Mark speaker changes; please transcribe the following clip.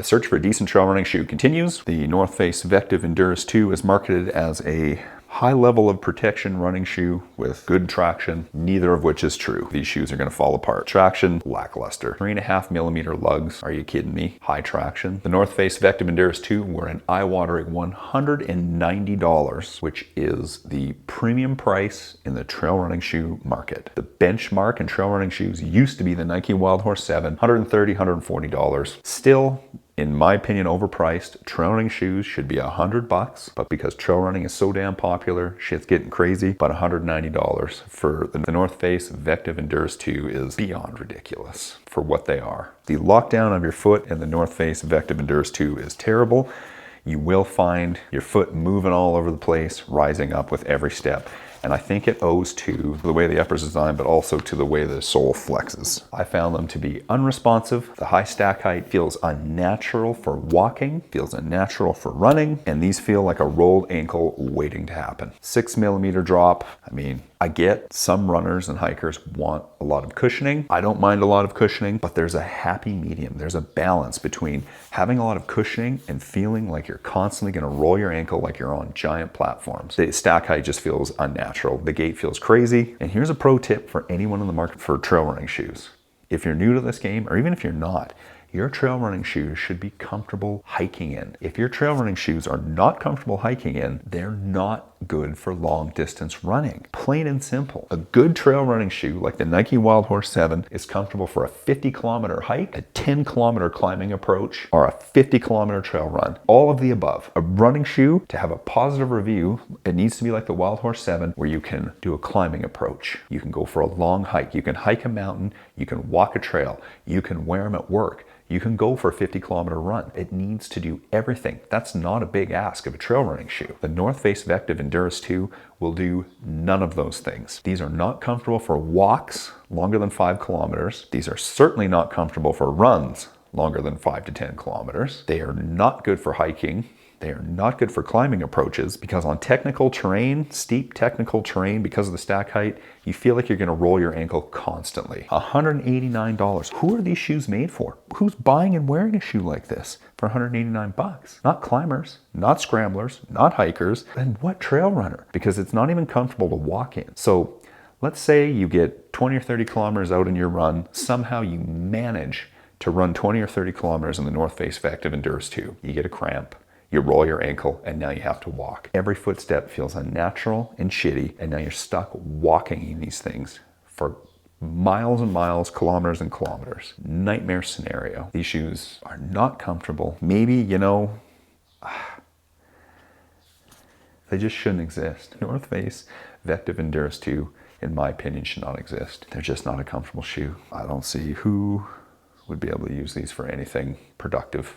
Speaker 1: The search for a decent trail running shoe continues. The North Face Vectiv Enduris 2 is marketed as a high level of protection running shoe with good traction, neither of which is true. These shoes are going to fall apart. Traction, lackluster. 3.5mm lugs, are you kidding me? High traction. The North Face Vectiv Enduris 2 were an eye-watering $190, which is the premium price in the trail running shoe market. The benchmark in trail running shoes used to be the Nike Wild Horse 7, $130, $140. Still, in my opinion, overpriced. Trail running shoes should be $100, but because trail running is so damn popular, shit's getting crazy. But $190 for the North Face Vectiv Enduris 2 is beyond ridiculous for what they are. The lockdown of your foot in the North Face Vectiv Enduris 2 is terrible. You will find your foot moving all over the place, rising up with every step. And I think it owes to the way the upper is designed, but also to the way the sole flexes. I found them to be unresponsive. The high stack height feels unnatural for walking, feels unnatural for running, and these feel like a rolled ankle waiting to happen. 6mm drop. I mean, I get some runners and hikers want a lot of cushioning. I don't mind a lot of cushioning, but there's a happy medium. There's a balance between having a lot of cushioning and feeling like you're constantly gonna roll your ankle like you're on giant platforms. The stack height just feels unnatural. The gait feels crazy. And here's a pro tip for anyone in the market for trail running shoes. If you're new to this game, or even if you're not, your trail running shoes should be comfortable hiking in. If your trail running shoes are not comfortable hiking in, they're not good for long distance running. Plain and simple. A good trail running shoe like the Nike Wild Horse 7 is comfortable for a 50-kilometer hike, a 10-kilometer climbing approach, or a 50-kilometer trail run. All of the above. A running shoe, to have a positive review, it needs to be like the Wild Horse 7, where you can do a climbing approach. You can go for a long hike. You can hike a mountain. You can walk a trail. You can wear them at work. You can go for a 50-kilometer run. It needs to do everything. That's not a big ask of a trail running shoe. The North Face Vectiv Enduris 2 will do none of those things. These are not comfortable for walks longer than 5 kilometers. These are certainly not comfortable for runs longer than 5 to 10 kilometers. They are not good for hiking. They are not good for climbing approaches because on technical terrain, steep technical terrain, because of the stack height, you feel like you're gonna roll your ankle constantly. $189. Who are these shoes made for? Who's buying and wearing a shoe like this for 189 bucks? Not climbers, not scramblers, not hikers, and what trail runner? Because it's not even comfortable to walk in. So let's say you get 20 or 30 kilometers out in your run, somehow you manage to run 20 or 30 kilometers in the North Face Vectiv Enduris 2. You get a cramp. You roll your ankle and now you have to walk. Every footstep feels unnatural and shitty, and now you're stuck walking in these things for miles and miles, kilometers and kilometers. Nightmare scenario. These shoes are not comfortable. Maybe, you know, they just shouldn't exist. North Face Vectiv Enduris 2, in my opinion, should not exist. They're just not a comfortable shoe. I don't see who would be able to use these for anything productive